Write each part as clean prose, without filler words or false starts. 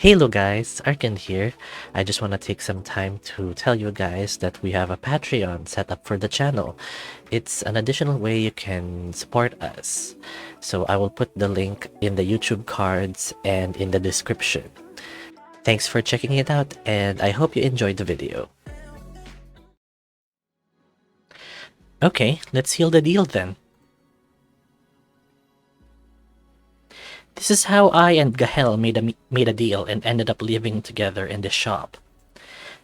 Hello guys, Arcane here. I just want to take some time to tell you guys that we have a Patreon set up for the channel. It's an additional way you can support us. So I will put the link in the YouTube cards and in the description. Thanks for checking it out and I hope you enjoyed the video. Okay, let's seal the deal then. This is how I and Gahel made a deal and ended up living together in this shop.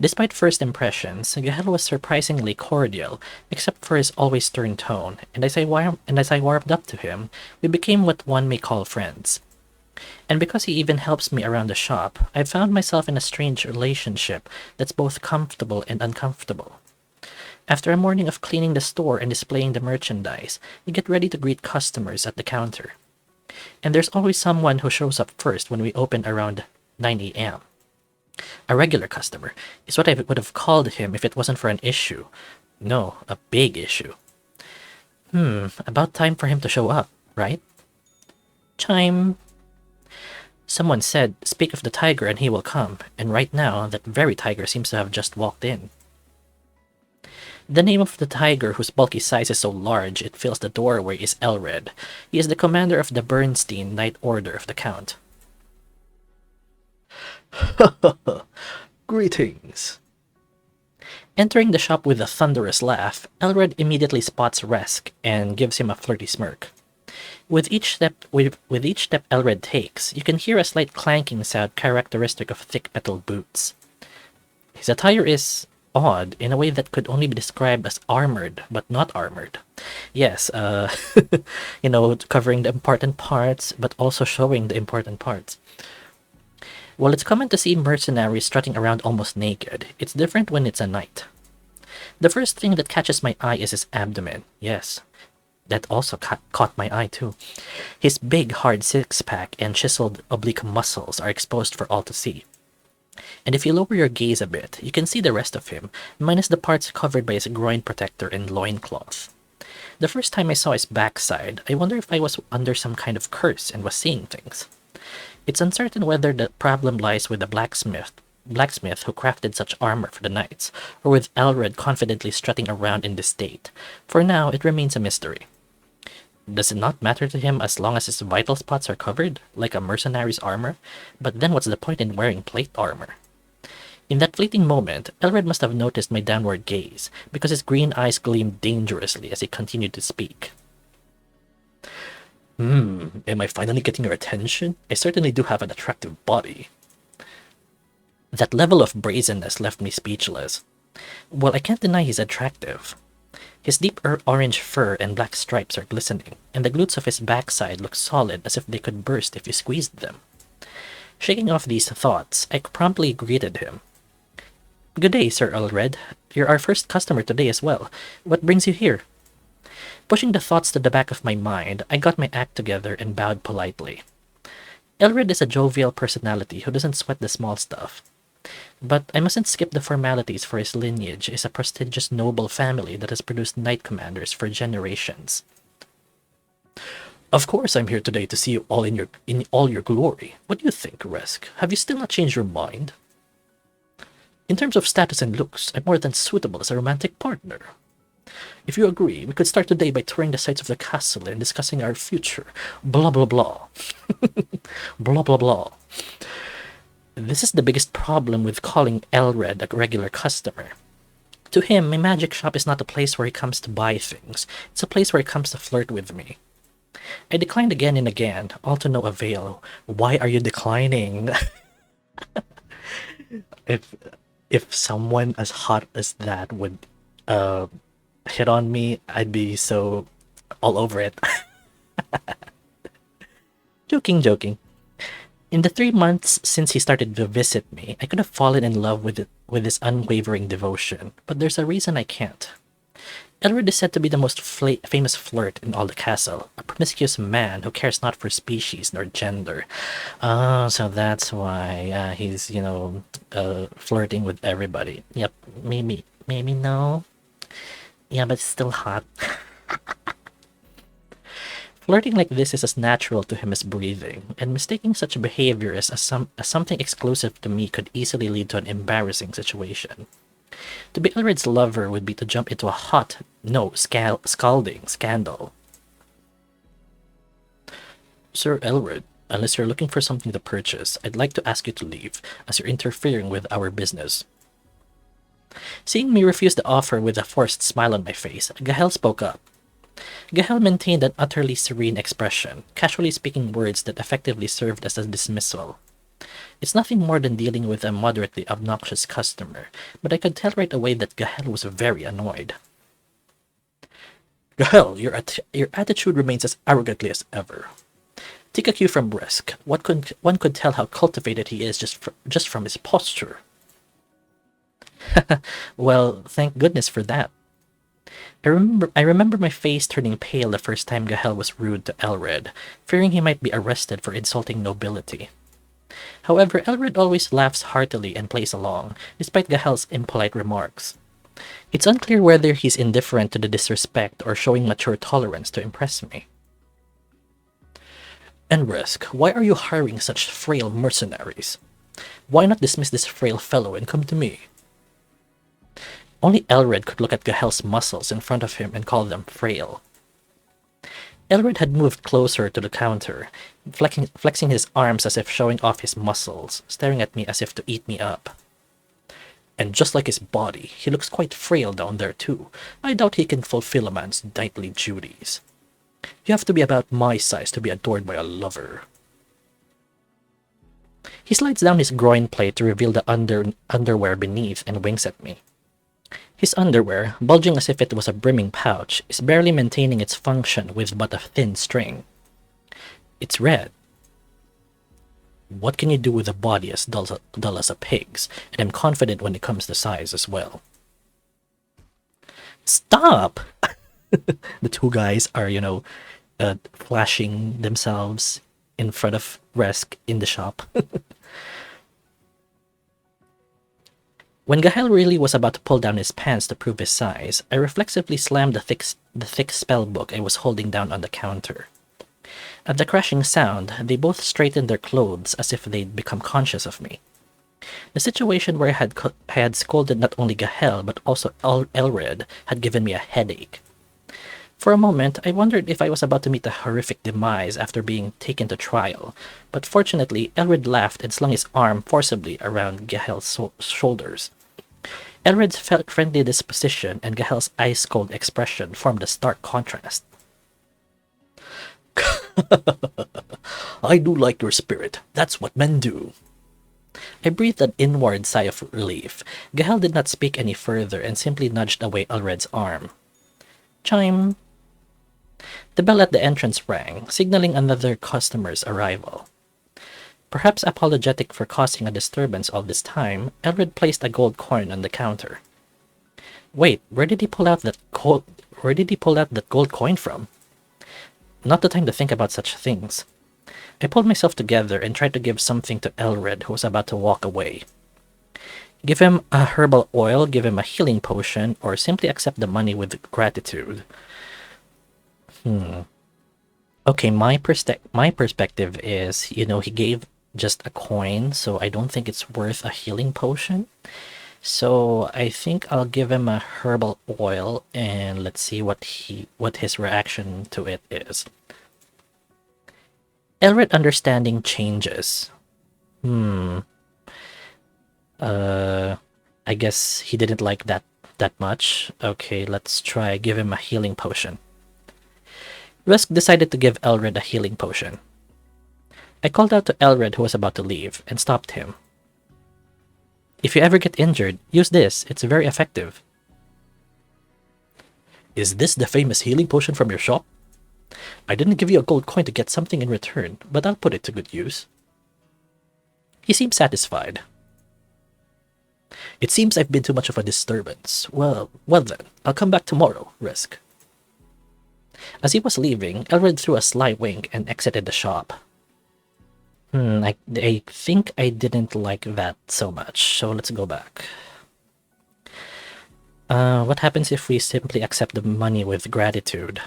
Despite first impressions, Gahel was surprisingly cordial, except for his always stern tone, and as I warmed up to him, we became what one may call friends. And because he even helps me around the shop, I found myself in a strange relationship that's both comfortable and uncomfortable. After a morning of cleaning the store and displaying the merchandise, you get ready to greet customers at the counter. And there's always someone who shows up first when we open around 9 a.m. A regular customer is what I would have called him if it wasn't for an issue. No, a big issue. About time for him to show up, right? Chime. Someone said, speak of the tiger and he will come, and right now, that very tiger seems to have just walked in. The name of the tiger, whose bulky size is so large it fills the doorway, is Elred. He is the commander of the Bernstein Knight Order of the Count. Greetings. Entering the shop with a thunderous laugh, Elred immediately spots Resque and gives him a flirty smirk. With each step Elred takes, you can hear a slight clanking sound characteristic of thick metal boots. His attire is odd in a way that could only be described as armored, but not armored. Yes, covering the important parts, but also showing the important parts. While it's common to see mercenaries strutting around almost naked, it's different when it's a knight. The first thing that catches my eye is his abdomen. Yes, that also caught my eye too. His big, hard six-pack and chiseled oblique muscles are exposed for all to see. And if you lower your gaze a bit, you can see the rest of him, minus the parts covered by his groin protector and loincloth. The first time I saw his backside, I wondered if I was under some kind of curse and was seeing things. It's uncertain whether the problem lies with the blacksmith who crafted such armor for the knights, or with Elred confidently strutting around in this state. For now, it remains a mystery. Does it not matter to him as long as his vital spots are covered, like a mercenary's armor? But then what's the point in wearing plate armor? In that fleeting moment, Elred must have noticed my downward gaze, because his green eyes gleamed dangerously as he continued to speak. Am I finally getting your attention? I certainly do have an attractive body. That level of brazenness left me speechless. Well, I can't deny he's attractive. His deep orange fur and black stripes are glistening, and the glutes of his backside look solid as if they could burst if you squeezed them. Shaking off these thoughts, I promptly greeted him. Good day, Sir Elred. You're our first customer today as well. What brings you here? Pushing the thoughts to the back of my mind, I got my act together and bowed politely. Elred is a jovial personality who doesn't sweat the small stuff. But I mustn't skip the formalities, for his lineage is a prestigious noble family that has produced knight commanders for generations. Of course I'm here today to see you all in all your glory. What do you think, Resque? Have you still not changed your mind? In terms of status and looks, I'm more than suitable as a romantic partner. If you agree, we could start today by touring the sights of the castle and discussing our future. Blah blah blah. Blah blah blah. This is the biggest problem with calling Elred a regular customer. To him, my magic shop is not a place where he comes to buy things. It's a place where he comes to flirt with me. I declined again and again, all to no avail. Why are you declining? If someone as hot as that would hit on me, I'd be so all over it. Joking. In the 3 months since he started to visit me, I could have fallen in love with his unwavering devotion, but there's a reason I can't. Elred is said to be the most famous flirt in all the castle, a promiscuous man who cares not for species nor gender. So that's why he's, flirting with everybody. Yep, maybe no. Yeah, but it's still hot. Flirting like this is as natural to him as breathing, and mistaking such behavior as something exclusive to me could easily lead to an embarrassing situation. To be Elred's lover would be to jump into a hot, no, scalding scandal. Sir Elred, unless you're looking for something to purchase, I'd like to ask you to leave, as you're interfering with our business. Seeing me refuse the offer with a forced smile on my face, Gahel spoke up. Gahel maintained an utterly serene expression, casually speaking words that effectively served as a dismissal. It's nothing more than dealing with a moderately obnoxious customer, but I could tell right away that Gahel was very annoyed. Gahel, your attitude remains as arrogantly as ever. Take a cue from Resque. One could tell how cultivated he is just from his posture. Well, thank goodness for that. I remember my face turning pale the first time Gahel was rude to Elred, fearing he might be arrested for insulting nobility. However, Elred always laughs heartily and plays along, despite Gahel's impolite remarks. It's unclear whether he's indifferent to the disrespect or showing mature tolerance to impress me. And Resque, why are you hiring such frail mercenaries? Why not dismiss this frail fellow and come to me? Only Elred could look at Gahel's muscles in front of him and call them frail. Elred had moved closer to the counter, flexing his arms as if showing off his muscles, staring at me as if to eat me up. And just like his body, he looks quite frail down there too. I doubt he can fulfill a man's knightly duties. You have to be about my size to be adored by a lover. He slides down his groin plate to reveal the underwear beneath and winks at me. His underwear, bulging as if it was a brimming pouch, is barely maintaining its function with but a thin string. It's red. What can you do with a body as dull as a pig's, and I'm confident when it comes to size as well. Stop! The two guys are, flashing themselves in front of Resque in the shop. When Gahel really was about to pull down his pants to prove his size, I reflexively slammed the thick spell book I was holding down on the counter. At the crashing sound, they both straightened their clothes as if they'd become conscious of me. The situation where I had scolded not only Gahel but also Elred had given me a headache. For a moment, I wondered if I was about to meet a horrific demise after being taken to trial, but fortunately, Elred laughed and slung his arm forcibly around Gahel's shoulders. Elred's friendly disposition and Gahel's ice-cold expression formed a stark contrast. I do like your spirit. That's what men do. I breathed an inward sigh of relief. Gahel did not speak any further and simply nudged away Elred's arm. Chime. The bell at the entrance rang, signaling another customer's arrival. Perhaps apologetic for causing a disturbance all this time, Elred placed a gold coin on the counter. Wait, where did he pull out that gold coin from? Not the time to think about such things. I pulled myself together and tried to give something to Elred, who was about to walk away. Give him a herbal oil, give him a healing potion, or simply accept the money with gratitude. Okay, my perspective is, he gave just a coin, so I don't think it's worth a healing potion. So I think I'll give him a herbal oil and let's see what his reaction to it is. Elred understanding changes. I guess he didn't like that much. Okay, let's try give him a healing potion. Resque decided to give Elred a healing potion. I called out to Elred, who was about to leave, and stopped him. If you ever get injured, use this. It's very effective. Is this the famous healing potion from your shop? I didn't give you a gold coin to get something in return, but I'll put it to good use. He seemed satisfied. It seems I've been too much of a disturbance. Well then, I'll come back tomorrow, Resque. As he was leaving, Elred threw a sly wink and exited the shop. I think I didn't like that so much, so let's go back. What happens if we simply accept the money with gratitude?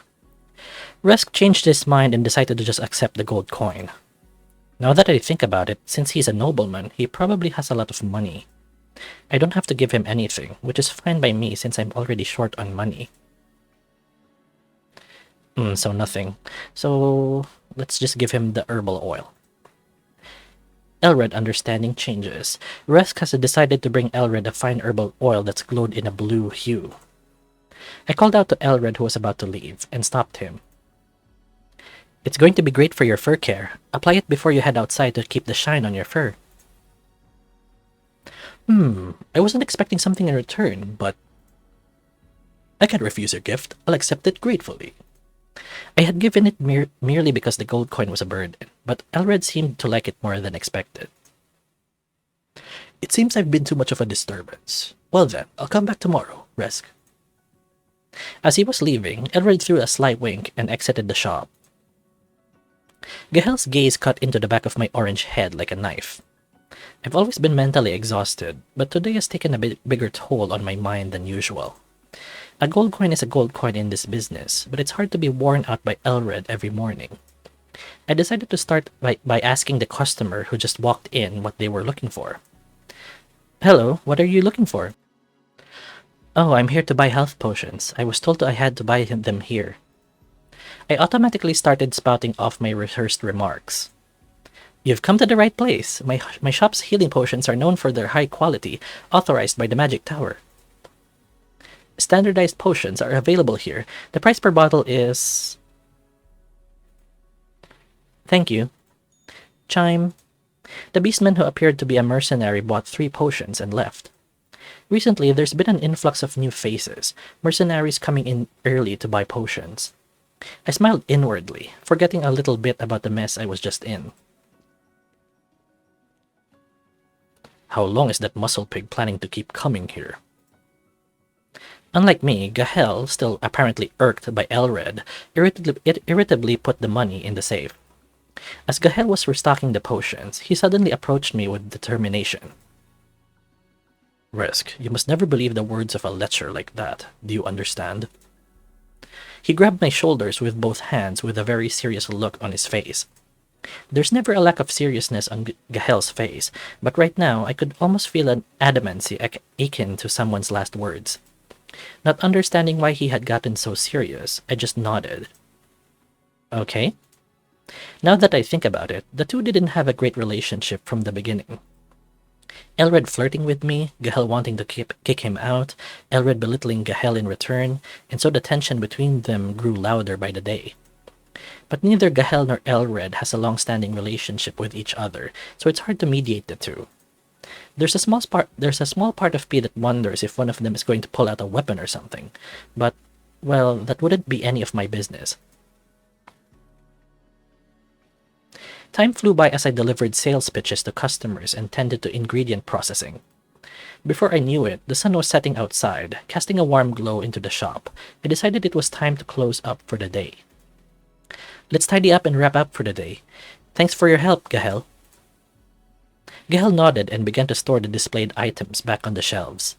Resque changed his mind and decided to just accept the gold coin. Now that I think about it, since he's a nobleman, he probably has a lot of money. I don't have to give him anything, which is fine by me since I'm already short on money. So nothing. So let's just give him the herbal oil. Elred understanding changes. Resque has decided to bring Elred a fine herbal oil that's glowed in a blue hue. I called out to Elred, who was about to leave, and stopped him. It's going to be great for your fur care. Apply it before you head outside to keep the shine on your fur. I wasn't expecting something in return, but I can't refuse your gift. I'll accept it gratefully. I had given it merely because the gold coin was a burden, but Elred seemed to like it more than expected. It seems I've been too much of a disturbance. Well then, I'll come back tomorrow, Resque. As he was leaving, Elred threw a sly wink and exited the shop. Gahel's gaze cut into the back of my orange head like a knife. I've always been mentally exhausted, but today has taken a bigger toll on my mind than usual. A gold coin is a gold coin in this business, but it's hard to be worn out by Elred every morning. I decided to start by asking the customer who just walked in what they were looking for. Hello, what are you looking for? Oh, I'm here to buy health potions. I was told I had to buy them here. I automatically started spouting off my rehearsed remarks. You've come to the right place. My shop's healing potions are known for their high quality, authorized by the Magic Tower. Standardized potions are available here. The price per bottle is... Thank you. Chime. The beastman who appeared to be a mercenary bought 3 potions and left. Recently, there's been an influx of new faces, mercenaries coming in early to buy potions. I smiled inwardly, forgetting a little bit about the mess I was just in. How long is that muscle pig planning to keep coming here? Unlike me, Gahel, still apparently irked by Elred, irritably put the money in the safe. As Gahel was restocking the potions, he suddenly approached me with determination. Resque, you must never believe the words of a lecher like that. Do you understand? He grabbed my shoulders with both hands with a very serious look on his face. There's never a lack of seriousness on Gahel's face, but right now I could almost feel an adamancy akin to someone's last words. Not understanding why he had gotten so serious, I just nodded. Okay. Now that I think about it, the two didn't have a great relationship from the beginning. Elred flirting with me, Gahel wanting to kick him out, Elred belittling Gahel in return, and so the tension between them grew louder by the day. But neither Gahel nor Elred has a long-standing relationship with each other, so it's hard to mediate the two. There's a small part of me that wonders if one of them is going to pull out a weapon or something, but, well, that wouldn't be any of my business. Time flew by as I delivered sales pitches to customers and tended to ingredient processing. Before I knew it, the sun was setting outside, casting a warm glow into the shop. I decided it was time to close up for the day. Let's tidy up and wrap up for the day. Thanks for your help, Gahel. Gahel nodded and began to store the displayed items back on the shelves.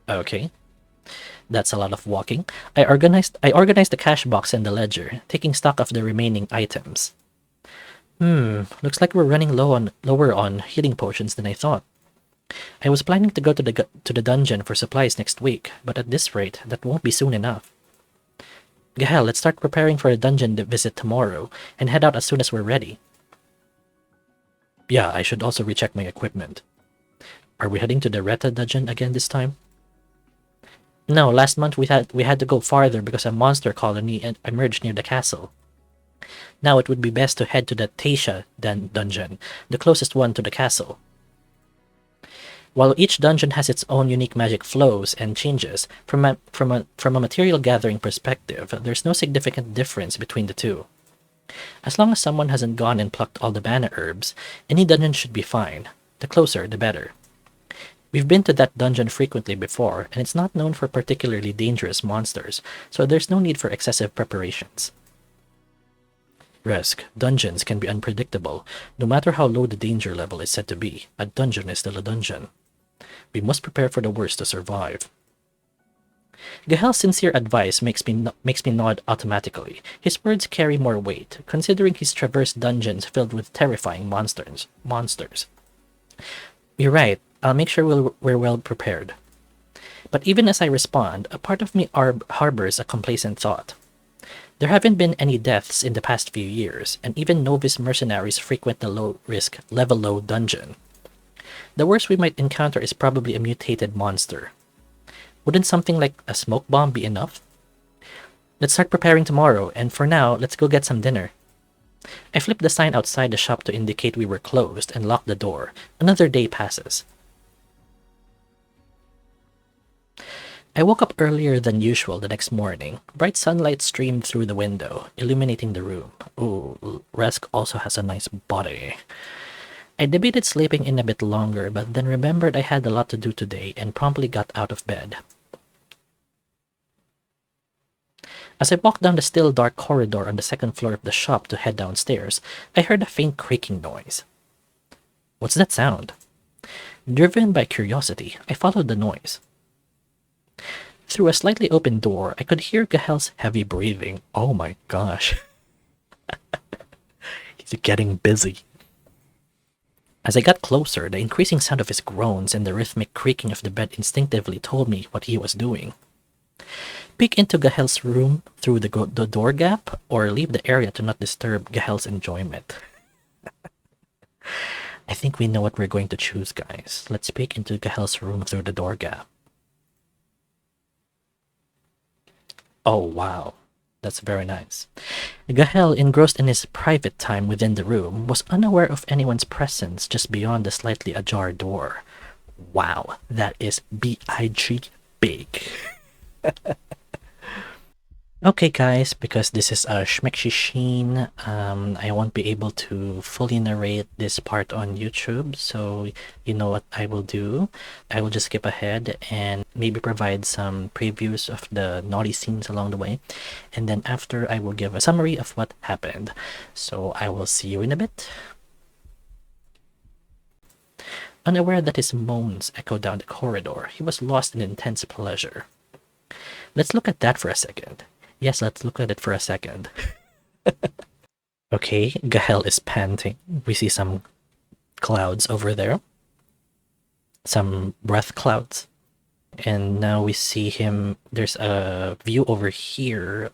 Okay. That's a lot of walking. I organized the cash box and the ledger, taking stock of the remaining items. Looks like we're running lower on healing potions than I thought. I was planning to go to the dungeon for supplies next week, but at this rate, that won't be soon enough. Gahel, let's start preparing for a dungeon visit tomorrow, and head out as soon as we're ready. Yeah, I should also recheck my equipment. Are we heading to the Reta dungeon again this time? No, last month we had to go farther because a monster colony emerged near the castle. Now it would be best to head to the Taisha dungeon, the closest one to the castle. While each dungeon has its own unique magic flows and changes, from a material gathering perspective, there's no significant difference between the two. As long as someone hasn't gone and plucked all the mana herbs, any dungeon should be fine. The closer, the better. We've been to that dungeon frequently before, and it's not known for particularly dangerous monsters, so there's no need for excessive preparations. Resque, dungeons can be unpredictable. No matter how low the danger level is said to be, a dungeon is still a dungeon. We must prepare for the worst to survive. Gahel's sincere advice makes me nod automatically. His words carry more weight, considering he's traversed dungeons filled with terrifying monsters. You're right. I'll make sure we're well prepared. But even as I respond, a part of me harbors a complacent thought. There haven't been any deaths in the past few years, and even novice mercenaries frequent the low-risk, level-low dungeon. The worst we might encounter is probably a mutated monster. Wouldn't something like a smoke bomb be enough? Let's start preparing tomorrow, and for now, let's go get some dinner. I flipped the sign outside the shop to indicate we were closed and locked the door. Another day passes. I woke up earlier than usual the next morning. Bright sunlight streamed through the window, illuminating the room. Ooh, Resque also has a nice body. I debated sleeping in a bit longer, but then remembered I had a lot to do today and promptly got out of bed. As I walked down the still dark corridor on the second floor of the shop to head downstairs, I heard a faint creaking noise. What's that sound? Driven by curiosity, I followed the noise. Through a slightly open door, I could hear Gahel's heavy breathing. Oh my gosh. He's getting busy. As I got closer, the increasing sound of his groans and the rhythmic creaking of the bed instinctively told me what he was doing. Peek into Gahel's room through the door gap, or leave the area to not disturb Gahel's enjoyment. I think we know what we're going to choose, guys. Let's peek into Gahel's room through the door gap. Oh wow, that's very nice. Gahel, engrossed in his private time within the room, was unaware of anyone's presence just beyond the slightly ajar door. Wow, that is B-I-G big. Okay guys, because this is a Shmekshi I won't be able to fully narrate this part on YouTube, so you know what I will do. I will just skip ahead and maybe provide some previews of the naughty scenes along the way, and then after I will give a summary of what happened. So I will see you in a bit. Unaware that his moans echoed down the corridor, he was lost in intense pleasure. Let's look at that for a second. Yes, let's look at it for a second. Okay, Gahel is panting. We see some clouds over there. Some breath clouds. And now we see him, there's a view over here,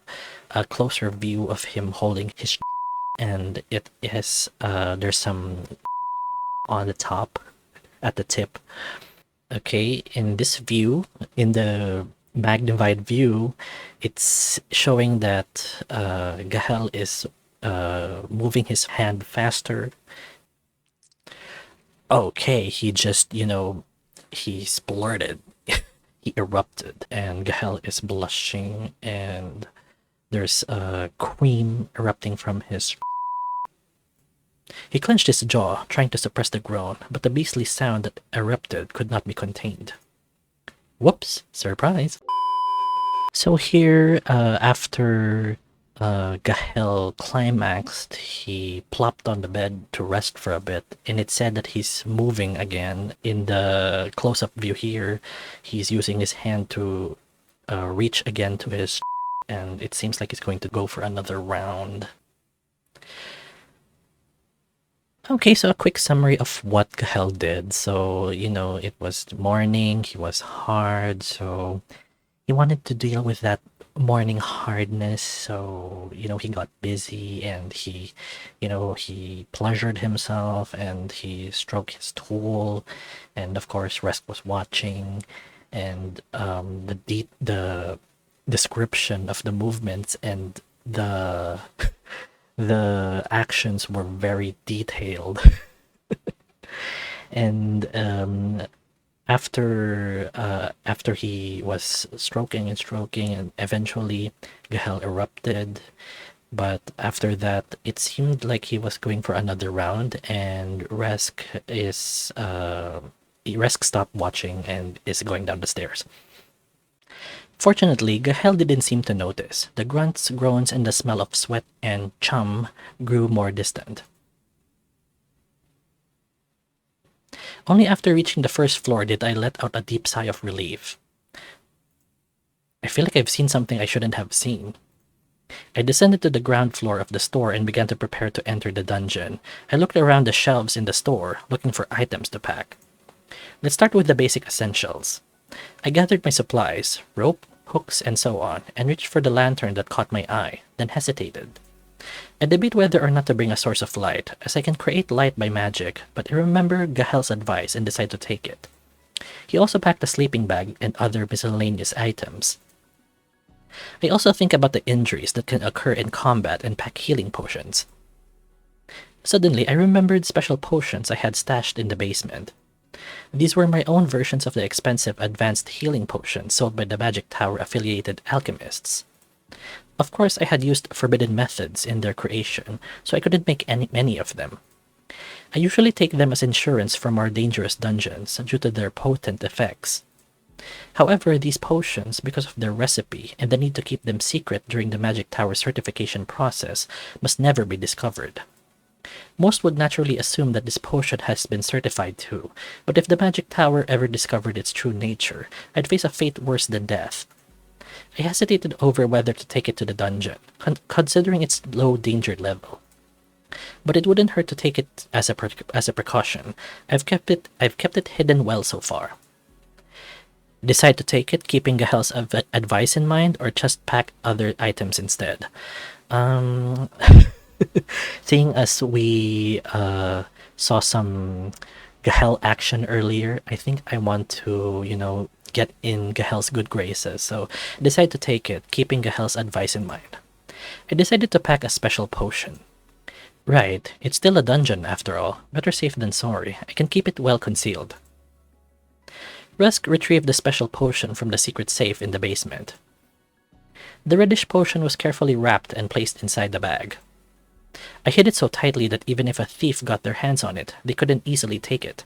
a closer view of him holding his and it is, there's some on the top, at the tip. Okay, in this view, in the magnified view, it's showing that Gahel is moving his hand faster. Okay, he just, he splurted. He erupted, and Gahel is blushing, and there's cream erupting from his. He clenched his jaw, trying to suppress the groan, but the beastly sound that erupted could not be contained. Whoops, surprise. So here, after Gahel climaxed, he plopped on the bed to rest for a bit, and it said that he's moving again. In the close-up view here, he's using his hand to reach again to his and it seems like he's going to go for another round. Okay, so a quick summary of what Gahel did. So, it was morning, he was hard, so he wanted to deal with that morning hardness. So, he got busy and he pleasured himself and he stroked his tool. And of course, Resque was watching, and the description of the movements and the actions were very detailed. And after he was stroking and eventually Gahel erupted, but after that it seemed like he was going for another round, and Resque stopped watching and is going down the stairs. Fortunately, Gahel didn't seem to notice. The grunts, groans, and the smell of sweat and chum grew more distant. Only after reaching the first floor did I let out a deep sigh of relief. I feel like I've seen something I shouldn't have seen. I descended to the ground floor of the store and began to prepare to enter the dungeon. I looked around the shelves in the store, looking for items to pack. Let's start with the basic essentials. I gathered my supplies, rope, hooks, and so on, and reached for the lantern that caught my eye, then hesitated. I debate whether or not to bring a source of light, as I can create light by magic, but I remember Gahel's advice and decide to take it. He also packed a sleeping bag and other miscellaneous items. I also think about the injuries that can occur in combat and pack healing potions. Suddenly, I remembered special potions I had stashed in the basement. These were my own versions of the expensive advanced healing potions sold by the Magic Tower affiliated alchemists. Of course, I had used forbidden methods in their creation, so I couldn't make many of them. I usually take them as insurance for more dangerous dungeons due to their potent effects. However, these potions, because of their recipe and the need to keep them secret during the Magic Tower certification process, must never be discovered. Most would naturally assume that this potion has been certified too, but if the Magic Tower ever discovered its true nature, I'd face a fate worse than death. I hesitated over whether to take it to the dungeon, considering its low danger level. But it wouldn't hurt to take it as a precaution. I've kept it hidden well so far. Decide to take it, keeping Gahel's advice in mind, or just pack other items instead? Seeing as we saw some Gahel action earlier, I think I want to, get in Gahel's good graces, so I decided to take it, keeping Gahel's advice in mind. I decided to pack a special potion. Right, it's still a dungeon after all. Better safe than sorry. I can keep it well concealed. Resque retrieved the special potion from the secret safe in the basement. The reddish potion was carefully wrapped and placed inside the bag. I hid it so tightly that even if a thief got their hands on it, they couldn't easily take it.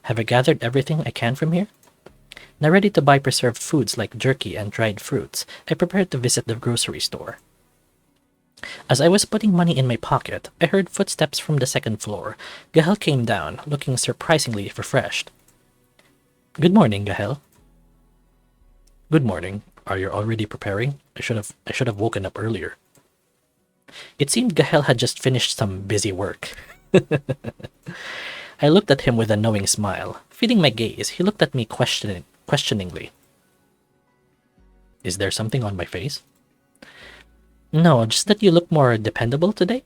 Have I gathered everything I can from here? Now ready to buy preserved foods like jerky and dried fruits, I prepared to visit the grocery store. As I was putting money in my pocket, I heard footsteps from the second floor. Gahel came down, looking surprisingly refreshed. Good morning, Gahel. Good morning. Are you already preparing? I should have woken up earlier. It seemed Gahel had just finished some busy work. I looked at him with a knowing smile. Feeling my gaze, he looked at me questioningly. Is there something on my face? No, just that you look more dependable today.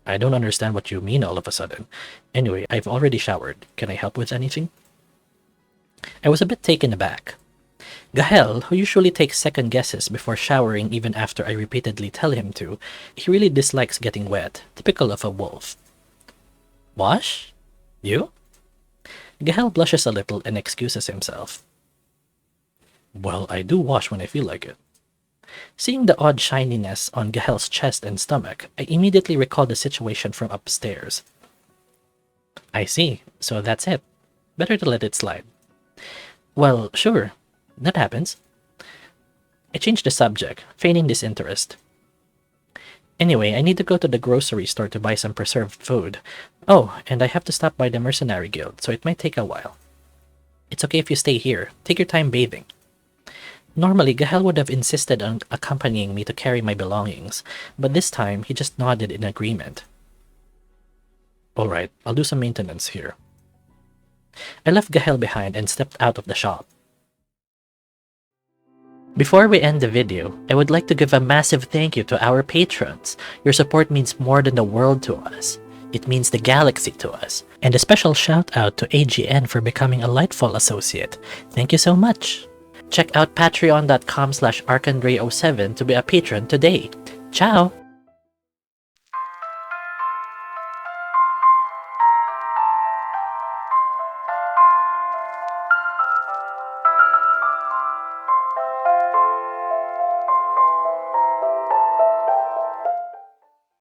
I don't understand what you mean all of a sudden. Anyway, I've already showered. Can I help with anything? I was a bit taken aback. Gahel, who usually takes second guesses before showering even after I repeatedly tell him to, he really dislikes getting wet, typical of a wolf. Wash? You? Gahel blushes a little and excuses himself. Well, I do wash when I feel like it. Seeing the odd shininess on Gahel's chest and stomach, I immediately recalled the situation from upstairs. I see, so that's it. Better to let it slide. Well, sure. That happens. I changed the subject, feigning disinterest. Anyway, I need to go to the grocery store to buy some preserved food. Oh, and I have to stop by the Mercenary Guild, so it might take a while. It's okay if you stay here. Take your time bathing. Normally, Gahel would have insisted on accompanying me to carry my belongings, but this time he just nodded in agreement. Alright, I'll do some maintenance here. I left Gahel behind and stepped out of the shop. Before we end the video, I would like to give a massive thank you to our patrons. Your support means more than the world to us. It means the galaxy to us. And a special shout out to AGN for becoming a Lightfall associate. Thank you so much. Check out patreon.com/arcandray07 to be a patron today. Ciao!